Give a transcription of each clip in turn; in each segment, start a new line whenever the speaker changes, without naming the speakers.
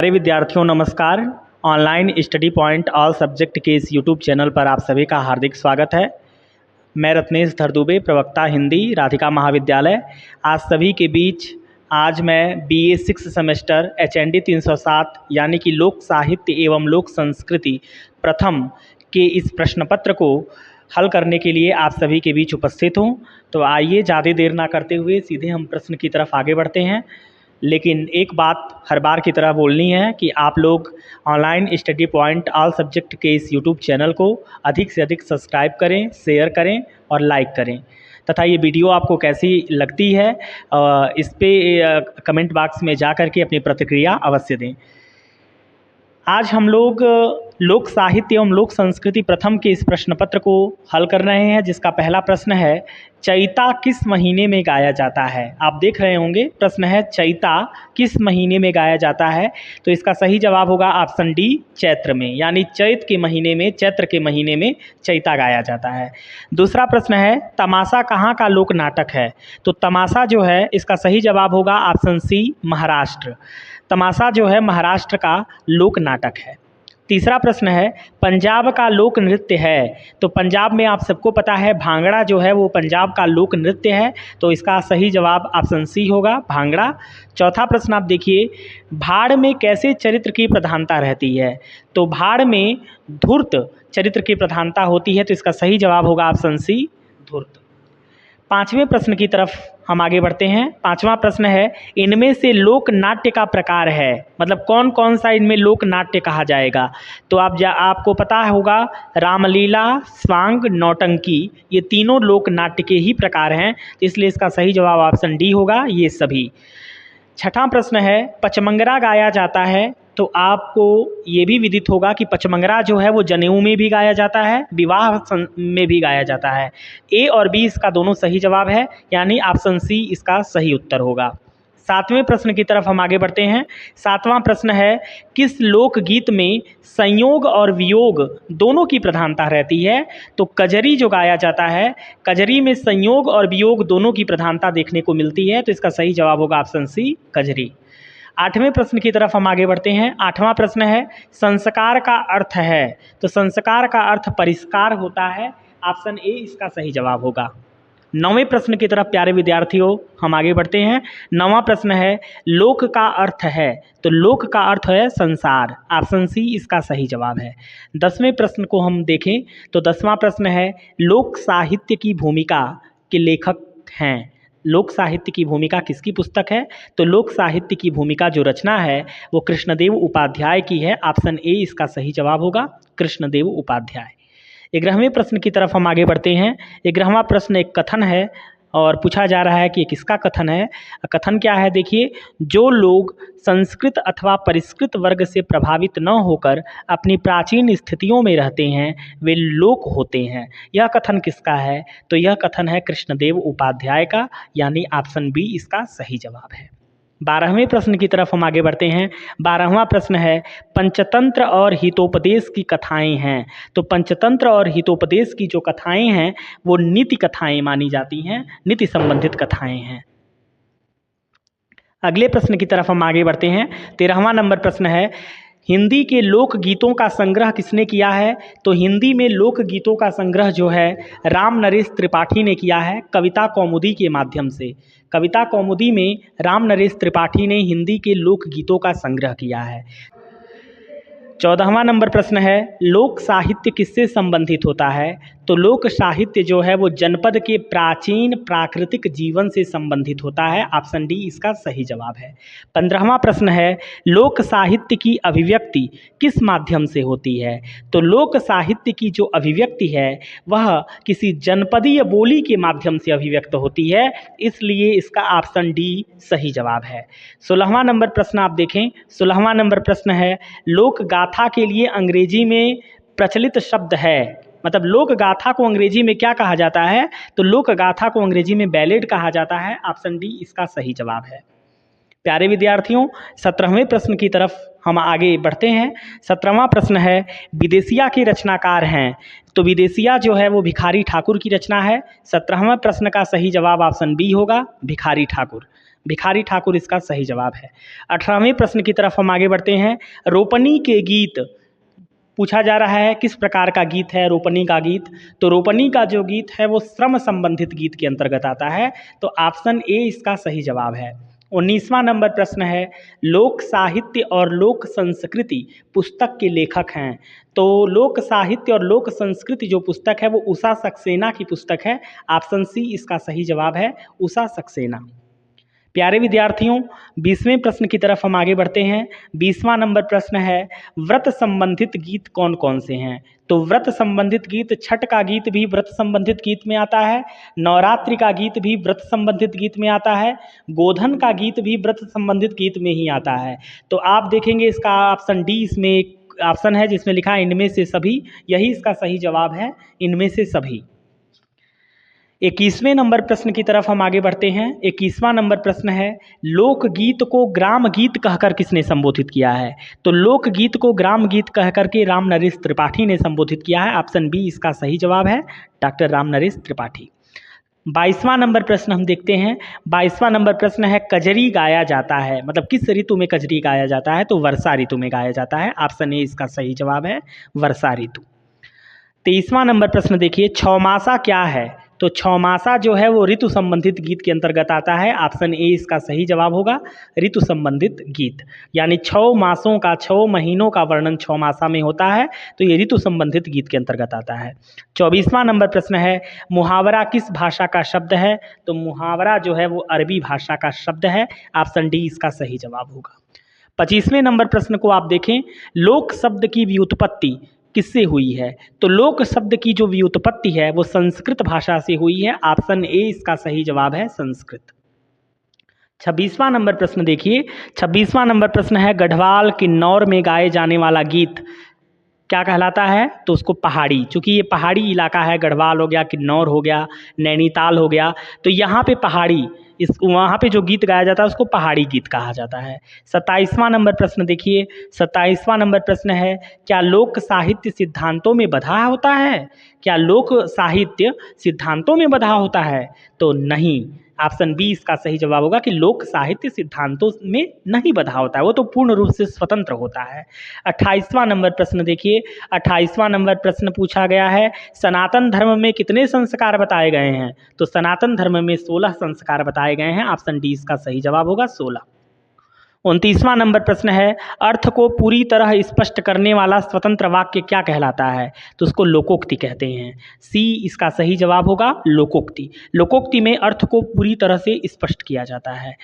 प्यारे विद्यार्थियों नमस्कार। Online study point all subject के इस यूट्यूब चैनल पर आप सभी का हार्दिक स्वागत है। मैं रत्नेश धरदुबे, प्रवक्ता हिंदी, राधिका महाविद्यालय। आज सभी के बीच आज मैं BA 6 सेमेस्टर HND 307 यानी कि लोक साहित्य एवं लोक संस्कृति प्रथम के इस प्रश्न पत्र को हल करने के लिए आप सभी के बीच उपस्थित हूँ। तो आइए ज़्यादा देर ना करते हुए सीधे हम प्रश्न की तरफ आगे बढ़ते हैं। लेकिन एक बात हर बार की तरह बोलनी है कि आप लोग online study point all subject के इस यूट्यूब चैनल को अधिक से अधिक सब्सक्राइब करें, शेयर करें और लाइक करें तथा ये वीडियो आपको कैसी लगती है इस पे कमेंट बॉक्स में जा कर के अपनी प्रतिक्रिया अवश्य दें। आज हम लोग लोक साहित्य एवं लोक संस्कृति प्रथम के इस प्रश्न पत्र को हल कर रहे हैं, जिसका पहला प्रश्न है चैता किस महीने में गाया जाता है। आप देख रहे होंगे प्रश्न है चैता किस महीने में गाया जाता है। तो इसका सही जवाब होगा ऑप्शन डी, चैत्र में, यानी चैत के महीने में, चैत्र के महीने में चैता गाया जाता है। दूसरा प्रश्न है तमाशा कहाँ का लोक नाटक है। तो तमाशा जो है इसका सही जवाब होगा ऑप्शन सी, महाराष्ट्र। तमाशा जो है महाराष्ट्र का लोक नाटक है। तीसरा प्रश्न है पंजाब का लोक नृत्य है। तो पंजाब में आप सबको पता है भांगड़ा जो है वो पंजाब का लोक नृत्य है। तो इसका सही जवाब ऑप्शन सी होगा, भांगड़ा। चौथा प्रश्न आप देखिए, भाड़ में कैसे चरित्र की प्रधानता रहती है। तो भाड़ में धूर्त चरित्र की प्रधानता होती है। तो इसका सही जवाब होगा ऑप्शन सी, धूर्त। पांचवें प्रश्न की तरफ हम आगे बढ़ते हैं। पांचवा प्रश्न है इनमें से लोक नाट्य का प्रकार है, मतलब कौन कौन सा इनमें लोक नाट्य कहा जाएगा। तो आपको पता होगा रामलीला, स्वांग, नौटंकी, ये तीनों लोक नाट्य के ही प्रकार हैं। इसलिए इसका सही जवाब ऑप्शन डी होगा, ये सभी। छठा प्रश्न है पचमंगरा गाया जाता है। तो आपको ये भी विदित होगा कि पचमंगरा जो है वो जनेऊ में भी गाया जाता है, विवाह में भी गाया जाता है। ए और बी इसका दोनों सही जवाब है, यानी ऑप्शन सी इसका सही उत्तर होगा। सातवें प्रश्न की तरफ हम आगे बढ़ते हैं। सातवां प्रश्न है किस लोकगीत में संयोग और वियोग दोनों की प्रधानता रहती है। तो कजरी जो गाया जाता है, कजरी में संयोग और वियोग दोनों की प्रधानता देखने को मिलती है। तो इसका सही जवाब होगा ऑप्शन सी, कजरी। आठवें प्रश्न की तरफ हम आगे बढ़ते हैं। आठवां प्रश्न है संस्कार का अर्थ है। तो संस्कार का अर्थ परिष्कार होता है। ऑप्शन ए इसका सही जवाब होगा। नौवें प्रश्न की तरफ प्यारे विद्यार्थियों हम आगे बढ़ते हैं। नौवां प्रश्न है लोक का अर्थ है। तो लोक का अर्थ है संसार। ऑप्शन सी इसका सही जवाब है। 10वें प्रश्न को हम देखें तो 10वां प्रश्न है लोक साहित्य की भूमिका के लेखक हैं। लोक साहित्य की भूमिका किसकी पुस्तक है। तो लोक साहित्य की भूमिका जो रचना है वो कृष्णदेव उपाध्याय की है। ऑप्शन ए इसका सही जवाब होगा, कृष्णदेव उपाध्याय। 11वें प्रश्न की तरफ हम आगे बढ़ते हैं। 11वां प्रश्न एक कथन है और पूछा जा रहा है कि किसका कथन है। कथन क्या है देखिए, जो लोग संस्कृत अथवा परिष्कृत वर्ग से प्रभावित न होकर अपनी प्राचीन स्थितियों में रहते हैं वे लोक होते हैं। यह कथन किसका है। तो यह कथन है कृष्णदेव उपाध्याय का, यानी ऑप्शन बी इसका सही जवाब है। 12वें प्रश्न की तरफ हम आगे बढ़ते हैं। 12वां प्रश्न है पंचतंत्र और हितोपदेश की कथाएं हैं। तो पंचतंत्र और हितोपदेश की जो कथाएं हैं वो नीति कथाएं मानी जाती हैं, नीति संबंधित कथाएं हैं। अगले प्रश्न की तरफ हम आगे बढ़ते हैं। 13वां नंबर प्रश्न है हिंदी के लोक गीतों का संग्रह किसने किया है। तो हिंदी में लोक गीतों का संग्रह जो है राम नरेश त्रिपाठी ने किया है, कविता कौमुदी के माध्यम से। कविता कौमुदी में राम नरेश त्रिपाठी ने हिंदी के लोक गीतों का संग्रह किया है। 14वां नंबर प्रश्न है लोक साहित्य किससे संबंधित होता है। तो लोक साहित्य जो है वो जनपद के प्राचीन प्राकृतिक जीवन से संबंधित होता है। ऑप्शन डी इसका सही जवाब है। 15वां प्रश्न है लोक साहित्य की अभिव्यक्ति किस माध्यम से होती है। तो लोक साहित्य की जो अभिव्यक्ति है वह किसी जनपदीय बोली के माध्यम से अभिव्यक्त होती है, इसलिए इसका ऑप्शन डी सही जवाब है। 16वां नंबर प्रश्न आप देखें। 16वां नंबर प्रश्न है लोक गाथा के लिए अंग्रेजी में प्रचलित शब्द है। मतलब लोक गाथा को अंग्रेजी में क्या कहा जाता है। तो लोक गाथा को अंग्रेजी में बैलेड कहा जाता है। ऑप्शन डी इसका सही जवाब है। प्यारे विद्यार्थियों 17वें प्रश्न की तरफ हम आगे बढ़ते हैं। 17वां प्रश्न है विदेशिया के रचनाकार हैं। तो विदेशिया जो है वो भिखारी ठाकुर की रचना है। 17वां प्रश्न का सही जवाब ऑप्शन बी होगा, भिखारी ठाकुर। भिखारी ठाकुर इसका सही जवाब है। 18वें प्रश्न की तरफ हम आगे बढ़ते हैं। रोपनी के गीत पूछा जा रहा है, किस प्रकार का गीत है रोपनी का गीत? तो रोपनी का जो गीत है वो श्रम संबंधित गीत के अंतर्गत आता है, तो ऑप्शन ए इसका सही जवाब है। 19वां नंबर प्रश्न है, लोक साहित्य और लोक संस्कृति पुस्तक के लेखक हैं। तो लोक साहित्य और लोक संस्कृति जो पुस्तक है वो उषा सक्सेना की पुस्तक है। ऑप्शन सी इसका सही जवाब है, उषा सक्सेना। प्यारे विद्यार्थियों, 20वें प्रश्न की तरफ हम आगे बढ़ते हैं। 20वां नंबर प्रश्न है, व्रत संबंधित गीत कौन कौन से हैं? तो व्रत संबंधित गीत, छठ का गीत भी व्रत संबंधित गीत में आता है, नवरात्रि का गीत भी व्रत संबंधित गीत में आता है, गोधन का गीत भी व्रत संबंधित गीत में ही आता है। तो आप देखेंगे इसका ऑप्शन डी इसमें एक ऑप्शन है जिसमें लिखा है इनमें से सभी, यही इसका सही जवाब है, इनमें से सभी। 21वें नंबर प्रश्न की तरफ हम आगे बढ़ते हैं। 21वां नंबर प्रश्न है, लोकगीत को ग्राम गीत कहकर किसने संबोधित किया है? तो लोकगीत को ग्राम गीत कहकर के राम नरेश त्रिपाठी ने संबोधित किया है। ऑप्शन बी इसका सही जवाब है, डॉक्टर राम नरेश त्रिपाठी। 22वां नंबर प्रश्न हम देखते हैं। 22वां नंबर प्रश्न है, कजरी गाया जाता है, मतलब किस ऋतु में कजरी गाया जाता है? तो वर्षा ऋतु में गाया जाता है। ऑप्शन ए इसका सही जवाब है, वर्षा ऋतु। 23वां नंबर प्रश्न देखिए, छौमासा क्या है? तो छौमासा जो है वो ऋतु संबंधित गीत के अंतर्गत आता है। ऑप्शन ए इसका सही जवाब होगा, ऋतु संबंधित गीत, यानी 6 मासों का, 6 महीनों का वर्णन छौमासा में होता है, तो ये ऋतु संबंधित गीत के अंतर्गत आता है। 24वां नंबर प्रश्न है, मुहावरा किस भाषा का शब्द है? तो मुहावरा जो है वो अरबी भाषा का शब्द है। ऑप्शन डी इसका सही जवाब होगा। 25वें नंबर प्रश्न को आप देखें, लोक शब्द की व्युत्पत्ति किससे हुई है? तो लोक शब्द की जो व्युत्पत्ति है वो संस्कृत भाषा से हुई है। ऑप्शन ए इसका सही जवाब है, संस्कृत। 26वां नंबर प्रश्न देखिए। 26वां नंबर प्रश्न है, गढ़वाल किन्नौर में गाए जाने वाला गीत क्या कहलाता है? तो उसको पहाड़ी, चूंकि ये पहाड़ी इलाका है, गढ़वाल हो गया, किन्नौर हो गया, नैनीताल हो गया, तो यहाँ पे पहाड़ी, इस वहाँ पे जो गीत गाया जाता है उसको पहाड़ी गीत कहा जाता है। 27वां नंबर प्रश्न देखिए। 27वां नंबर प्रश्न है, क्या लोक साहित्य सिद्धांतों में बँधा होता है? क्या लोक साहित्य सिद्धांतों में बँधा होता है? तो नहीं, ऑप्शन बी इसका सही जवाब होगा कि लोक साहित्य सिद्धांतों में नहीं बँधा होता है, वो तो पूर्ण रूप से स्वतंत्र होता है। 28वां नंबर प्रश्न देखिए। 28वां नंबर प्रश्न पूछा गया है, सनातन धर्म में कितने संस्कार बताए गए हैं? तो सनातन धर्म में 16 संस्कार बताए गए हैं। ऑप्शन डी इसका सही जवाब होगा, 16। 29वां नंबर प्रश्न है, अर्थ को पूरी तरह स्पष्ट करने वाला स्वतंत्र वाक्य क्या कहलाता है? तो उसको लोकोक्ति कहते हैं। सी इसका सही जवाब होगा, लोकोक्ति। लोकोक्ति में अर्थ को पूरी तरह से स्पष्ट किया जाता है।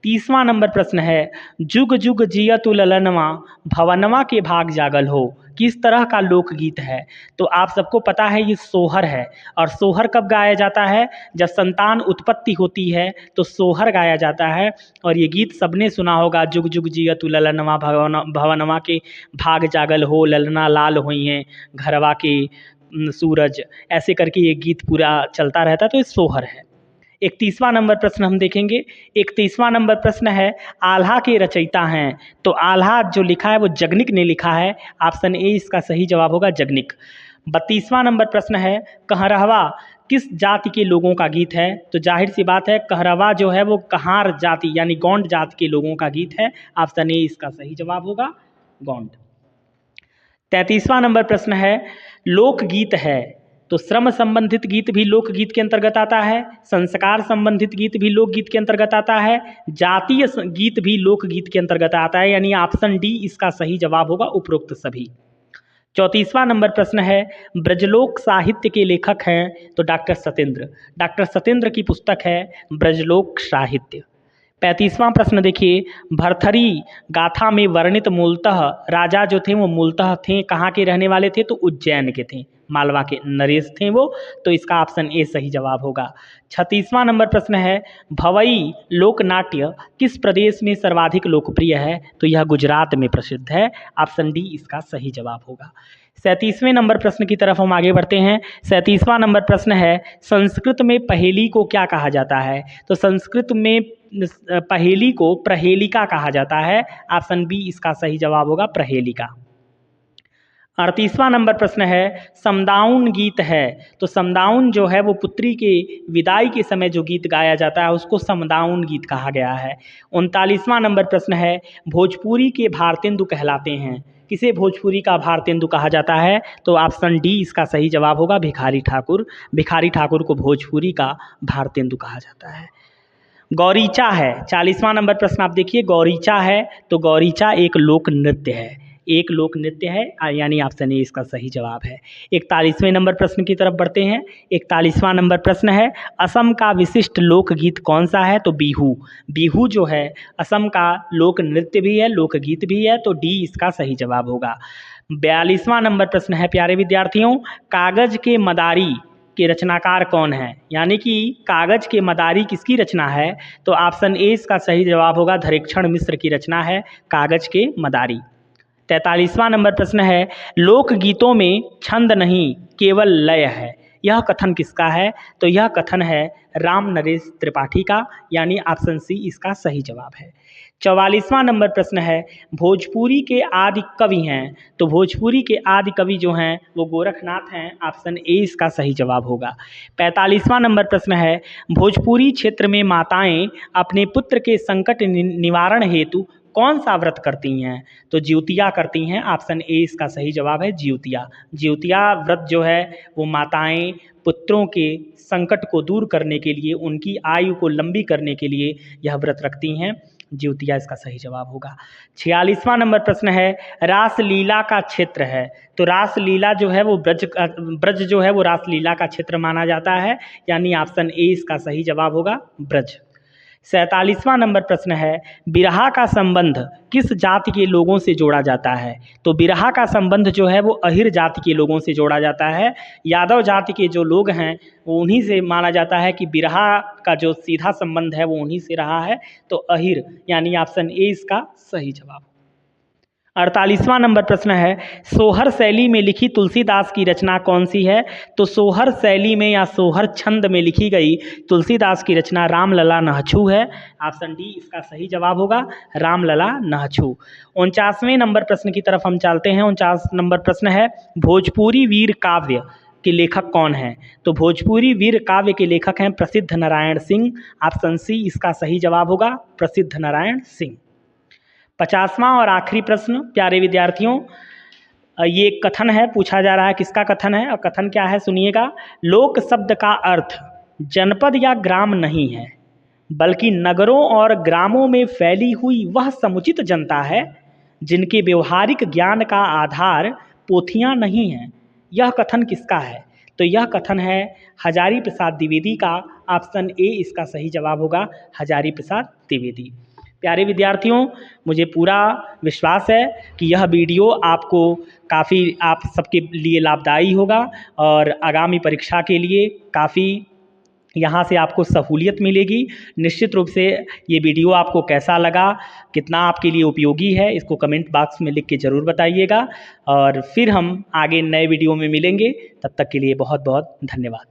30वां नंबर प्रश्न है, जुग जुग जियतु ललनवा भवनवा के भाग जागल हो, किस तरह का लोकगीत है? तो आप सबको पता है ये सोहर है, और सोहर कब गाया जाता है? जब संतान उत्पत्ति होती है तो सोहर गाया जाता है। और ये गीत सबने सुना होगा, जुग जुग जियतु ललनवा भवनवा के भाग जागल हो, ललना लाल हुई हैं घरवा के सूरज, ऐसे करके ये गीत पूरा चलता रहता है, तो ये सोहर है। 31वां नंबर प्रश्न हम देखेंगे। 31वां नंबर प्रश्न है, आल्हा के रचयिता हैं, तो आल्हा जो लिखा है वो जगनिक ने लिखा है। ऑप्शन ए इसका सही जवाब होगा, जगनिक। 32वां नंबर प्रश्न है, कहरहवा किस जाति के लोगों का गीत है? तो जाहिर सी बात है, कहरवा जो है वो कहार जाति यानी गोंड जाति के लोगों का गीत है। ऑप्शन ए इसका सही जवाब होगा, गोंड। 33वां नंबर प्रश्न है, लोकगीत है, तो श्रम संबंधित गीत भी लोकगीत के अंतर्गत आता है, संस्कार संबंधित गीत भी लोकगीत के अंतर्गत आता है, जातीय गीत भी लोकगीत के अंतर्गत आता है, यानी ऑप्शन डी इसका सही जवाब होगा, उपरोक्त सभी। 34वां नंबर प्रश्न है, ब्रजलोक साहित्य के लेखक हैं, तो डॉक्टर सत्येंद्र। डॉक्टर सत्येंद्र की पुस्तक है ब्रजलोक साहित्य। 35वां प्रश्न देखिए, भरथरी गाथा में वर्णित मूलतः राजा जो थे वो मूलतः थे कहाँ के रहने वाले थे? तो उज्जैन के थे, मालवा के नरेश थे वो, तो इसका ऑप्शन ए सही जवाब होगा। 36वां नंबर प्रश्न है, भवई लोकनाट्य किस प्रदेश में सर्वाधिक लोकप्रिय है? तो यह गुजरात में प्रसिद्ध है। ऑप्शन डी इसका सही जवाब होगा। 37वें नंबर प्रश्न की तरफ हम आगे बढ़ते हैं। 37वां नंबर प्रश्न है, संस्कृत में पहेली को क्या कहा जाता है? तो संस्कृत में पहेली को प्रहेलिका कहा जाता है। ऑप्शन बी इसका सही जवाब होगा, प्रहेलिका। 38वां नंबर प्रश्न है, समदाउन गीत है, तो समदाउन जो है वो पुत्री के विदाई के समय जो गीत गाया जाता है उसको समदाउन गीत कहा गया है। 39वां नंबर प्रश्न है, भोजपुरी के भारतेंदु कहलाते हैं, किसे भोजपुरी का भारतेंदु कहा जाता है? तो ऑप्शन डी इसका सही जवाब होगा, भिखारी ठाकुर। भिखारी ठाकुर को भोजपुरी का भारतेंदु कहा जाता है। गौरीचा है, 40वां नंबर प्रश्न आप देखिए, गौरीचा है, तो गौरीचा एक लोक नृत्य है, एक लोक नृत्य है, यानी ऑप्शन ए इसका सही जवाब है। 41वें नंबर प्रश्न की तरफ बढ़ते हैं। 41वां नंबर प्रश्न है, असम का विशिष्ट लोकगीत कौन सा है? तो बिहू। बिहू जो है असम का लोक नृत्य भी है, लोकगीत भी है, तो डी इसका सही जवाब होगा। 42वां नंबर प्रश्न है प्यारे विद्यार्थियों, कागज के मदारी के रचनाकार कौन है? यानी कि कागज के मदारी किसकी रचना है? तो ऑप्शन ए इसका सही जवाब होगा, धरेक्षण मिश्र की रचना है कागज के मदारी। 43वां नंबर प्रश्न है, लोकगीतों में छंद नहीं केवल लय है, यह कथन किसका है? तो यह कथन है राम नरेश त्रिपाठी का, यानी ऑप्शन सी इसका सही जवाब है। 44वां नंबर प्रश्न है, भोजपुरी के आदि कवि हैं, तो भोजपुरी के आदि कवि जो हैं वो गोरखनाथ हैं, ऑप्शन ए इसका सही जवाब होगा। 45वां नंबर प्रश्न है, भोजपुरी क्षेत्र में माताएं अपने पुत्र के संकट निवारण हेतु कौन सा व्रत करती हैं? तो ज्योतिया करती हैं, ऑप्शन ए इसका सही जवाब है, ज्योतिया। ज्योतिया व्रत जो है वो माताएं पुत्रों के संकट को दूर करने के लिए, उनकी आयु को लंबी करने के लिए यह व्रत रखती हैं, ज्योतिया इसका सही जवाब होगा। 46वां नंबर प्रश्न है, रासलीला का क्षेत्र है, तो रासलीला जो है वो ब्रज जो है वो रासलीला का क्षेत्र माना जाता है, यानी ऑप्शन ए इसका सही जवाब होगा, ब्रज। 47वां नंबर प्रश्न है, बिरहा का संबंध किस जाति के लोगों से जोड़ा जाता है? तो बिरहा का संबंध जो है वो अहिर जाति के लोगों से जोड़ा जाता है, यादव जाति के जो लोग हैं वो उन्हीं से माना जाता है कि बिरहा का जो सीधा संबंध है वो उन्हीं से रहा है, तो अहिर, यानी ऑप्शन ए इसका सही जवाब। 48वां नंबर प्रश्न है, सोहर शैली में लिखी तुलसीदास की रचना कौन सी है? तो सोहर शैली में या सोहर छंद में लिखी गई तुलसीदास की रचना रामलला नहछू है, ऑप्शन डी इसका सही जवाब होगा, रामलला नहछू। 49वें नंबर प्रश्न की तरफ हम चलते हैं। 49 नंबर प्रश्न है, भोजपुरी वीर काव्य के लेखक कौन हैं? तो भोजपुरी वीर काव्य के लेखक हैं प्रसिद्ध नारायण सिंह, ऑप्शन सी इसका सही जवाब होगा, प्रसिद्ध नारायण सिंह। 50वां और आखिरी प्रश्न प्यारे विद्यार्थियों, ये एक कथन है, पूछा जा रहा है किसका कथन है, और कथन क्या है सुनिएगा। लोक शब्द का अर्थ जनपद या ग्राम नहीं है, बल्कि नगरों और ग्रामों में फैली हुई वह समुचित जनता है जिनके व्यवहारिक ज्ञान का आधार पोथियां नहीं हैं। यह कथन किसका है? तो यह कथन है हजारी प्रसाद द्विवेदी का, ऑप्शन ए इसका सही जवाब होगा, हजारी प्रसाद द्विवेदी। प्यारे विद्यार्थियों, मुझे पूरा विश्वास है कि यह वीडियो आपको काफ़ी आप सबके लिए लाभदायी होगा और आगामी परीक्षा के लिए काफ़ी यहाँ से आपको सहूलियत मिलेगी। निश्चित रूप से ये वीडियो आपको कैसा लगा, कितना आपके लिए उपयोगी है, इसको कमेंट बॉक्स में लिख के ज़रूर बताइएगा, और फिर हम आगे नए वीडियो में मिलेंगे। तब तक के लिए बहुत बहुत धन्यवाद।